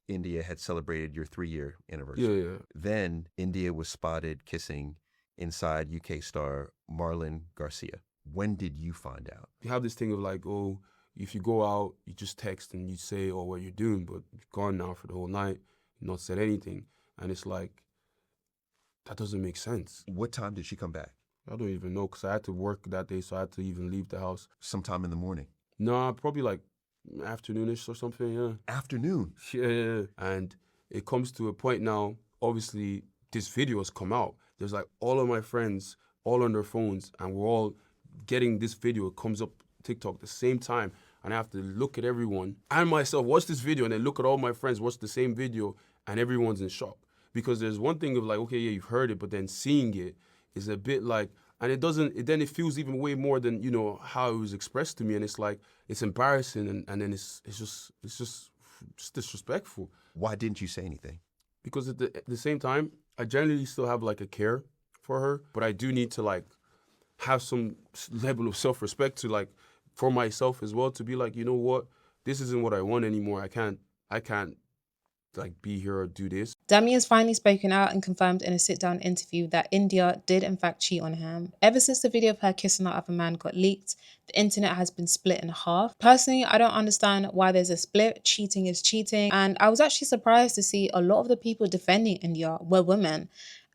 and Indiyah had celebrated your 3-year anniversary. Yeah. Then Indiyah was spotted kissing inside UK star Marlon Garcia. When did you find out? You have this thing of like, oh, if you go out, you just text and you say, oh, what you're doing, but you're gone now for the whole night, not said anything. And it's like, that doesn't make sense. What time did she come back? I don't even know, because I had to work that day, so I had to even leave the house. Sometime in the morning? No, probably like afternoonish or something, yeah. Afternoon? Yeah. And it comes to a point now, obviously, this video has come out. There's like all of my friends, all on their phones, and we're all getting this video. It comes up TikTok the same time, and I have to look at everyone and myself, watch this video, and then look at all my friends, watch the same video, and everyone's in shock. Because there's one thing of like, okay, yeah, you've heard it, but then seeing it is a bit like, and then it feels even way more than, you know, how it was expressed to me, and it's like, it's embarrassing, and then it's just disrespectful. Why didn't you say anything? Because at the same time, I generally still have like a care for her, but I do need to like have some level of self-respect to like, for myself as well, to be like, you know what, this isn't what I want anymore. I can't like be here or do this. Dami has finally spoken out and confirmed in a sit-down interview that Indiyah did in fact cheat on him. Ever since the video of her kissing that other man got leaked, the internet has been split in half. Personally, I don't understand why there's a split. Cheating is cheating. And I was actually surprised to see a lot of the people defending Indiyah were women.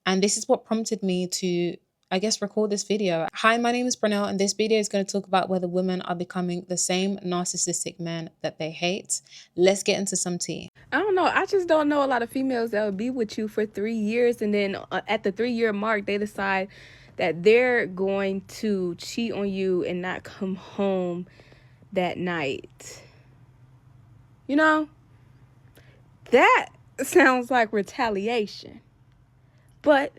And this is what prompted me to, I guess, record this video. Hi, my name is Brunel, and this video is going to talk about whether women are becoming the same narcissistic men that they hate. Let's get into some tea. I don't know. I just don't know a lot of females that would be with you for 3 years, and then at the 3-year mark, they decide that they're going to cheat on you and not come home that night. You know, that sounds like retaliation, but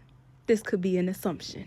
this could be an assumption.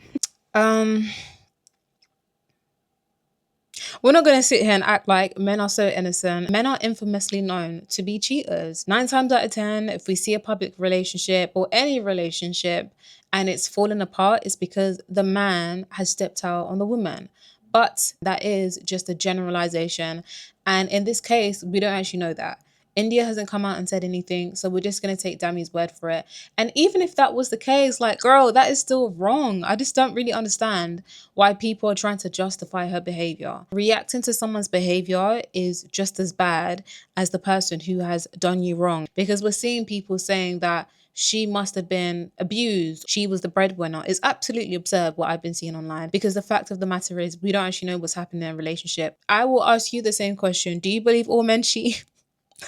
We're not going to sit here and act like men are so innocent. Men are infamously known to be cheaters. 9 times out of 10, if we see a public relationship or any relationship and it's fallen apart, it's because the man has stepped out on the woman. But that is just a generalization. And in this case, we don't actually know that. Indiyah hasn't come out and said anything, so we're just going to take Dami's word for it. And even if that was the case, like, girl, that is still wrong. I just don't really understand why people are trying to justify her behavior. Reacting to someone's behavior is just as bad as the person who has done you wrong, because we're seeing people saying that she must have been abused, she was the breadwinner. It's absolutely absurd what I've been seeing online, because the fact of the matter is we don't actually know what's happening in a relationship. I will ask you the same question. Do you believe all men cheat?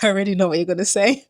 I already know what you're going to say.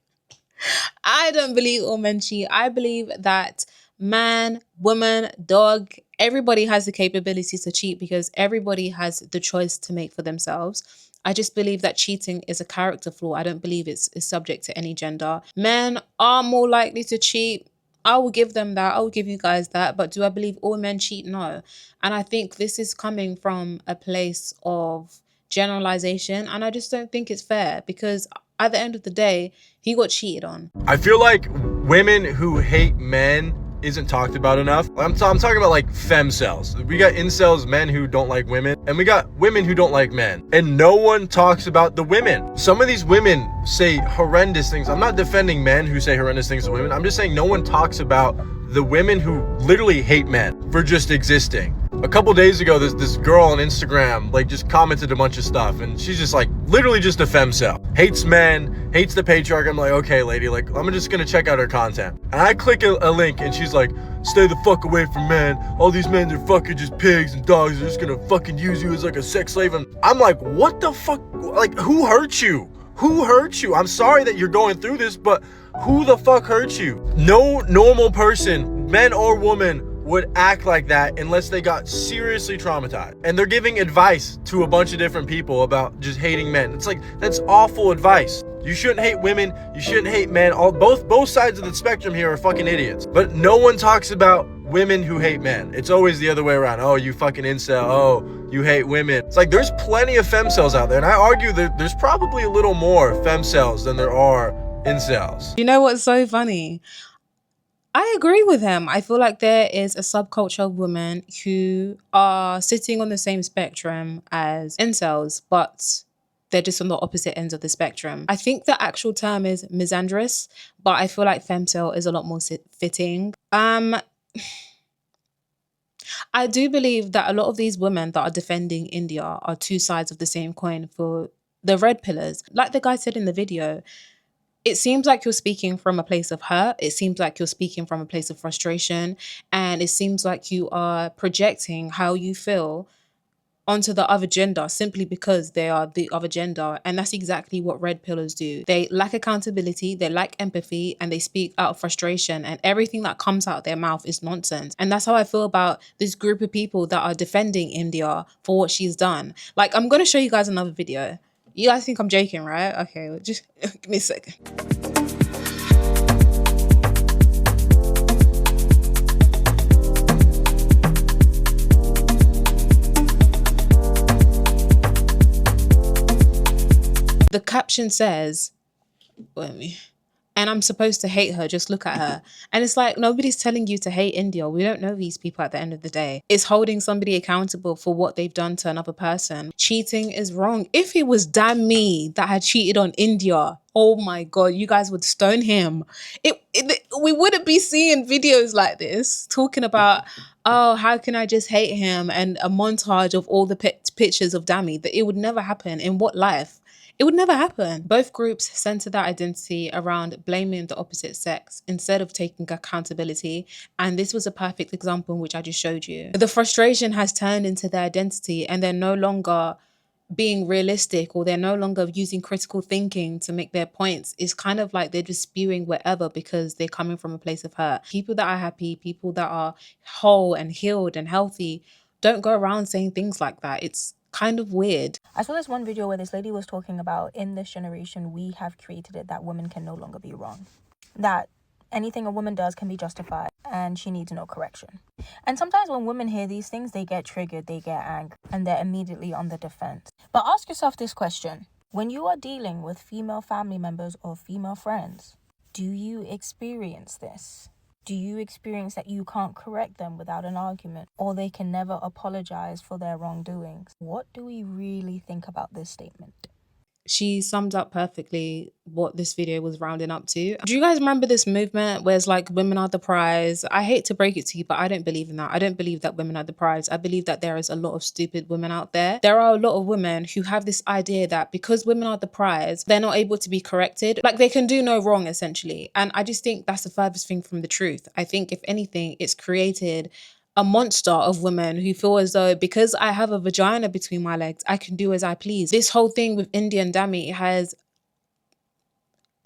I don't believe all men cheat. I believe that man, woman, dog, everybody has the capability to cheat because everybody has the choice to make for themselves. I just believe that cheating is a character flaw. I don't believe it's subject to any gender. Men are more likely to cheat. I will give them that. I will give you guys that. But do I believe all men cheat? No. And I think this is coming from a place of generalization, and I just don't think it's fair, because at the end of the day, he got cheated on. I feel like women who hate men isn't talked about enough. I'm talking about like femcels. We got incels, men who don't like women, and we got women who don't like men. And no one talks about the women. Some of these women say horrendous things. I'm not defending men who say horrendous things to women. I'm just saying no one talks about the women who literally hate men for just existing. A couple days ago, this girl on Instagram like just commented a bunch of stuff, and she's just like literally just a femcel. Hates men, hates the patriarchy. I'm like, okay, lady, like I'm just gonna check out her content. And I click a link, and she's like, stay the fuck away from men. All these men are fucking just pigs and dogs. They're just gonna fucking use you as like a sex slave. And I'm like, what the fuck? Like, who hurt you? Who hurt you? I'm sorry that you're going through this, but who the fuck hurt you? No normal person, man or woman, would act like that unless they got seriously traumatized. And they're giving advice to a bunch of different people about just hating men. It's like, that's awful advice. You shouldn't hate women, you shouldn't hate men. Both sides of the spectrum here are fucking idiots. But no one talks about women who hate men. It's always the other way around. Oh, you fucking incel. Oh, you hate women. It's like, there's plenty of femcels out there, and I argue that there's probably a little more femcels than there are incels. You know what's so funny? I agree with him. I feel like there is a subculture of women who are sitting on the same spectrum as incels, but They're just on the opposite ends of the spectrum. I think the actual term is misandrous, but I feel like femcel is a lot more fitting. I do believe that a lot of these women that are defending Indiyah are two sides of the same coin for the red pillars. Like the guy said in the video, it seems like you're speaking from a place of hurt. It seems like you're speaking from a place of frustration. And it seems like you are projecting how you feel onto the other gender simply because they are the other gender. And that's exactly what red pillars do. They lack accountability, they lack empathy, and they speak out of frustration, and everything that comes out of their mouth is nonsense. And that's how I feel about this group of people that are defending Indiyah for what she's done. Like, I'm gonna show you guys another video. You guys think I'm joking, right? Okay, well, just give me a second. The caption says, and I'm supposed to hate her, just look at her. And it's like, nobody's telling you to hate Indiyah. We don't know these people at the end of the day. It's holding somebody accountable for what they've done to another person. Cheating is wrong. If it was Dami that had cheated on Indiyah, oh my God, you guys would stone him. We wouldn't be seeing videos like this talking about, oh, how can I just hate him? And a montage of all the pictures of Dami. That it would never happen. In what life? It would never happen. Both groups center their identity around blaming the opposite sex instead of taking accountability. And this was a perfect example in which I just showed you. The frustration has turned into their identity, and they're no longer being realistic, or they're no longer using critical thinking to make their points. It's kind of like they're just spewing whatever because they're coming from a place of hurt. People that are happy, people that are whole and healed and healthy don't go around saying things like that. It's kind of weird. I saw this one video where this lady was talking about, in this generation, we have created it that women can no longer be wrong. That anything a woman does can be justified and she needs no correction. And sometimes when women hear these things, they get triggered, they get angry, and they're immediately on the defense. But ask yourself this question. When you are dealing with female family members or female friends, do you experience this? Do you experience that you can't correct them without an argument, or they can never apologize for their wrongdoings? What do we really think about this statement? She summed up perfectly what this video was rounding up to. Do you guys remember this movement where it's like women are the prize? I hate to break it to you, but I don't believe in that. I don't believe that women are the prize. I believe that there is a lot of stupid women out there. There are a lot of women who have this idea that because women are the prize, they're not able to be corrected. Like, they can do no wrong, essentially. And I just think that's the furthest thing from the truth. I think, if anything, it's created a monster of women who feel as though because I have a vagina between my legs, I can do as I please. This whole thing with Indiyah and Dami has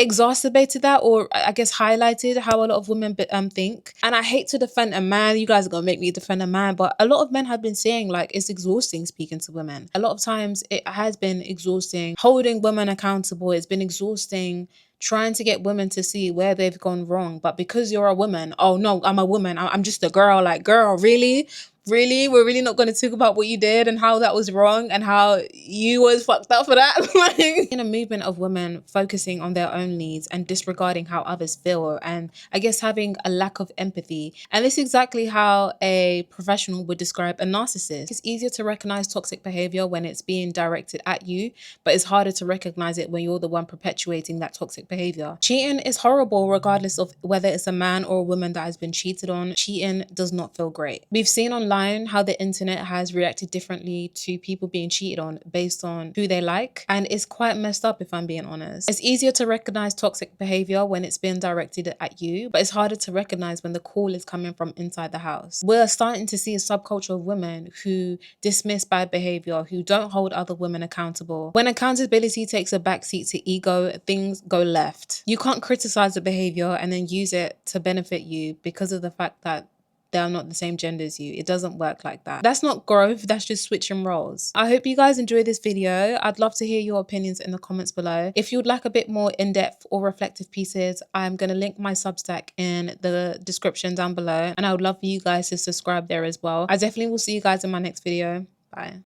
exacerbated that, or I guess highlighted how a lot of women think. And I hate to defend a man. You guys are gonna make me defend a man, but a lot of men have been saying, like, it's exhausting speaking to women. A lot of times it has been exhausting holding women accountable. It's been exhausting trying to get women to see where they've gone wrong. But because you're a woman, oh no, I'm a woman, I'm just a girl. Like, girl, really? Really? We're really not going to talk about what you did and how that was wrong and how you was fucked up for that? Like, in a movement of women focusing on their own needs and disregarding how others feel, and I guess having a lack of empathy. And this is exactly how a professional would describe a narcissist. It's easier to recognize toxic behavior when it's being directed at you, but it's harder to recognize it when you're the one perpetuating that toxic behavior. Cheating is horrible regardless of whether it's a man or a woman that has been cheated on. Cheating does not feel great. We've seen online how the internet has reacted differently to people being cheated on based on who they like, and it's quite messed up, if I'm being honest. It's easier to recognize toxic behavior when it's being directed at you, but it's harder to recognize when the call is coming from inside the house. We're starting to see a subculture of women who dismiss bad behavior, who don't hold other women accountable. When accountability takes a backseat to ego, things go left. You can't criticize the behavior and then use it to benefit you because of the fact that they are not the same gender as you. It doesn't work like that. That's not growth, that's just switching roles. I hope you guys enjoyed this video. I'd love to hear your opinions in the comments below. If you'd like a bit more in-depth or reflective pieces, I'm going to link my Substack in the description down below, and I would love for you guys to subscribe there as well. I definitely will see you guys in my next video. Bye.